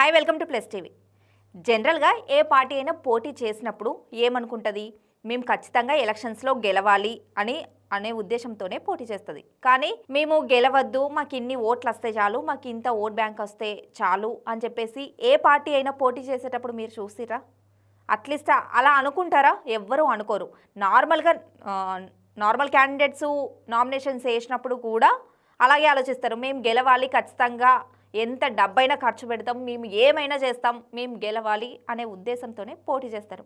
Hi, welcome to plus TV. జనరల్గా ఏ party అయినా పోటీ చేసినప్పుడు ఏమనుకుంటుంది, మేము ఖచ్చితంగా ఎలక్షన్స్లో గెలవాలి అనే ఉద్దేశంతోనే పోటీ చేస్తుంది. కానీ మేము గెలవద్దు, మాకు ఇన్ని ఓట్లు వస్తే చాలు, మాకు ఇంత ఓట్ బ్యాంక్ వస్తే చాలు అని చెప్పేసి ఏ పార్టీ అయినా పోటీ చేసేటప్పుడు మీరు చూసిరా? అట్లీస్ట్ అలా అనుకుంటారా? ఎవ్వరూ అనుకోరు. నార్మల్ క్యాండిడేట్స్ నామినేషన్స్ వేసినప్పుడు కూడా అలాగే ఆలోచిస్తారు. మేము గెలవాలి, ఖచ్చితంగా ఎంత డబ్బైనా ఖర్చు పెడతాం, మేము ఏమైనా చేస్తాం, మేము గెలవాలి అనే ఉద్దేశంతోనే పోటీ చేస్తారు.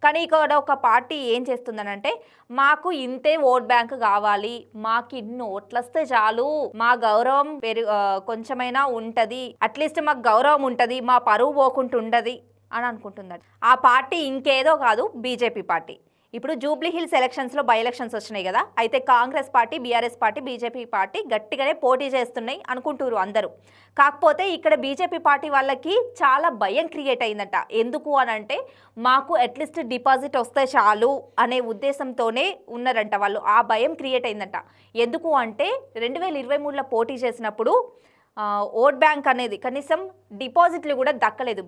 కానీ ఇక్కడ ఒక పార్టీ ఏం చేస్తుందనంటే, మాకు ఇంతే ఓట్ బ్యాంక్ కావాలి, మాకు ఇన్ని ఓట్లు వస్తే చాలు, మా గౌరవం కొంచెమైనా ఉంటుంది, అట్లీస్ట్ మాకు గౌరవం ఉంటుంది, మా పరువు పోకుంటుండది అని అనుకుంటున్నారు. ఆ పార్టీ ఇంకేదో కాదు, బీజేపీ పార్టీ. ఇప్పుడు జూబ్లీ హిల్స్ ఎలక్షన్స్లో బై ఎలక్షన్స్ వచ్చినాయి కదా, అయితే Congress party, BRS party, BJP party గట్టిగానే పోటీ చేస్తున్నాయి అనుకుంటున్నారు అందరూ. కాకపోతే ఇక్కడ బీజేపీ పార్టీ వాళ్ళకి చాలా భయం క్రియేట్ అయిందట. ఎందుకు అనంటే, మాకు అట్లీస్ట్ డిపాజిట్ వస్తే చాలు అనే ఉద్దేశంతోనే ఉన్నారంట వాళ్ళు. ఆ భయం క్రియేట్ అయిందట. ఎందుకు అంటే 2023లో పోటీ చేసినప్పుడు ఓట్ బ్యాంక్ అనేది కనీసం డిపాజిట్లు కూడా దక్కలేదు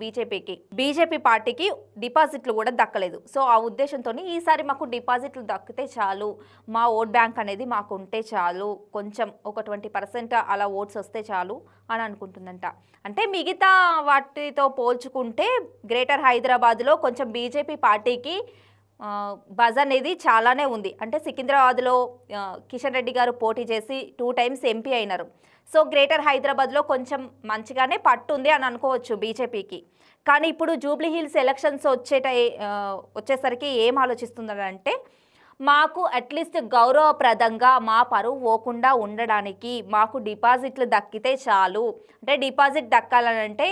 బీజేపీ పార్టీకి డిపాజిట్లు కూడా దక్కలేదు. సో ఆ ఉద్దేశంతో ఈసారి మాకు డిపాజిట్లు దక్కితే చాలు, మా ఓట్ బ్యాంక్ అనేది మాకు ఉంటే చాలు, కొంచెం ఒక 20% అలా ఓట్స్ వస్తే చాలు అని అనుకుంటుందంట. అంటే మిగతా వాటితో పోల్చుకుంటే గ్రేటర్ హైదరాబాద్లో కొంచెం బీజేపీ పార్టీకి బజ్ అనేది చాలానే ఉంది. అంటే సికింద్రాబాద్లో కిషన్ రెడ్డి గారు పోటీ చేసి 2 టైమ్స్ ఎంపీ అయినారు. సో గ్రేటర్ హైదరాబాద్లో కొంచెం మంచిగానే పట్టుంది అని అనుకోవచ్చు బీజేపీకి. కానీ ఇప్పుడు జూబ్లీ హిల్స్ ఎలక్షన్స్ వచ్చేసరికి ఏం ఆలోచిస్తుందంటే, మాకు అట్లీస్ట్ గౌరవప్రదంగా మా పరువు పోకుండా ఉండడానికి మాకు డిపాజిట్లు దక్కితే చాలు. అంటే డిపాజిట్ దక్కాలనంటే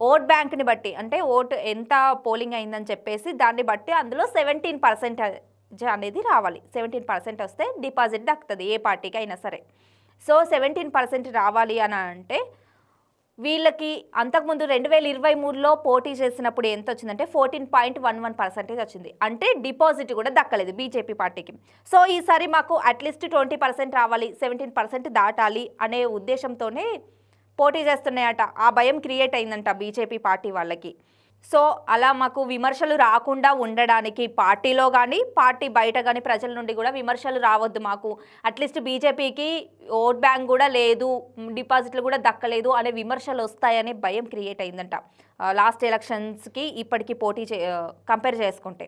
ఓట్ బ్యాంక్ని బట్టి, అంటే ఓటు ఎంత పోలింగ్ అయిందని చెప్పేసి దాన్ని బట్టి అందులో 17% అనేది రావాలి. 17% వస్తే డిపాజిట్ దక్కుతుంది ఏ పార్టీకి అయినా సరే. సో 17% రావాలి అని అంటే వీళ్ళకి అంతకుముందు 2023లో పోటీ చేసినప్పుడు ఎంత వచ్చిందంటే 14.11% వచ్చింది. అంటే డిపాజిట్ కూడా దక్కలేదు బీజేపీ పార్టీకి. సో ఈసారి మాకు అట్లీస్ట్ 20% రావాలి, 17% దాటాలి అనే ఉద్దేశంతోనే పోటీ చేస్తున్నాయట. ఆ భయం క్రియేట్ అయిందంట బీజేపీ పార్టీ వాళ్ళకి. సో అలా మాకు విమర్శలు రాకుండా ఉండడానికి పార్టీలో కానీ పార్టీ బయట కానీ ప్రజల నుండి కూడా విమర్శలు రావద్దు, మాకు అట్లీస్ట్ బీజేపీకి ఓట్ బ్యాంక్ కూడా లేదు, డిపాజిట్లు కూడా దక్కలేదు అనే విమర్శలు వస్తాయనే భయం క్రియేట్ అయిందంట లాస్ట్ ఎలక్షన్స్కి ఇప్పటికీ కంపేర్ చేసుకుంటే.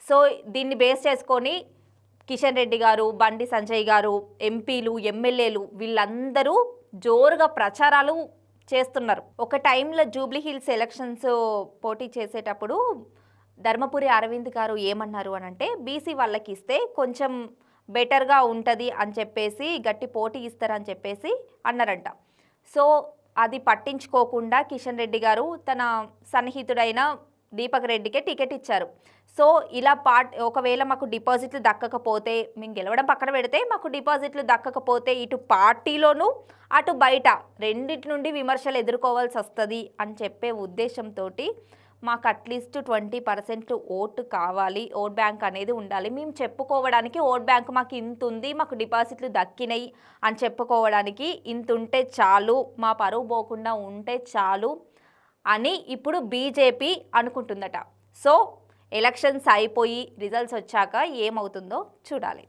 సో దీన్ని బేస్ చేసుకొని కిషన్ రెడ్డి గారు, బండి సంజయ్ గారు, ఎంపీలు, ఎమ్మెల్యేలు వీళ్ళందరూ జోరుగా ప్రచారాలు చేస్తున్నారు. ఒక టైంలో జూబ్లీ హిల్స్ ఎలక్షన్స్ పోటీ చేసేటప్పుడు ధర్మపురి అరవింద్ గారు ఏమన్నారు అనంటే, బీసీ వాళ్ళకి ఇస్తే కొంచెం బెటర్గా ఉంటుంది అని చెప్పేసి, గట్టి పోటీ ఇస్తారని చెప్పేసి అన్నారంట. సో అది పట్టించుకోకుండా కిషన్ రెడ్డి గారు తన సన్నిహితుడైన దీపక్ రెడ్డికే టికెట్ ఇచ్చారు. సో ఇలా ఒకవేళ మాకు డిపాజిట్లు దక్కకపోతే, మేము గెలవడం పక్కన పెడితే, మాకు డిపాజిట్లు దక్కకపోతే ఇటు పార్టీలోనూ అటు బయట రెండింటి నుండి విమర్శలు ఎదుర్కోవాల్సి వస్తుంది అని చెప్పే ఉద్దేశంతో మాకు అట్లీస్ట్ 20% ఓటు కావాలి, ఓట్ బ్యాంక్ అనేది ఉండాలి, మేము చెప్పుకోవడానికి ఓట్ బ్యాంక్ మాకు ఇంత ఉంది, మాకు డిపాజిట్లు దక్కినాయి అని చెప్పుకోవడానికి ఇంత ఉంటే చాలు, మా పరువు పోకుండా ఉంటే చాలు అని ఇప్పుడు బీజేపీ అనుకుంటుందట. సో ఎలక్షన్స్ అయిపోయి రిజల్ట్స్ వచ్చాక ఏమవుతుందో చూడాలి.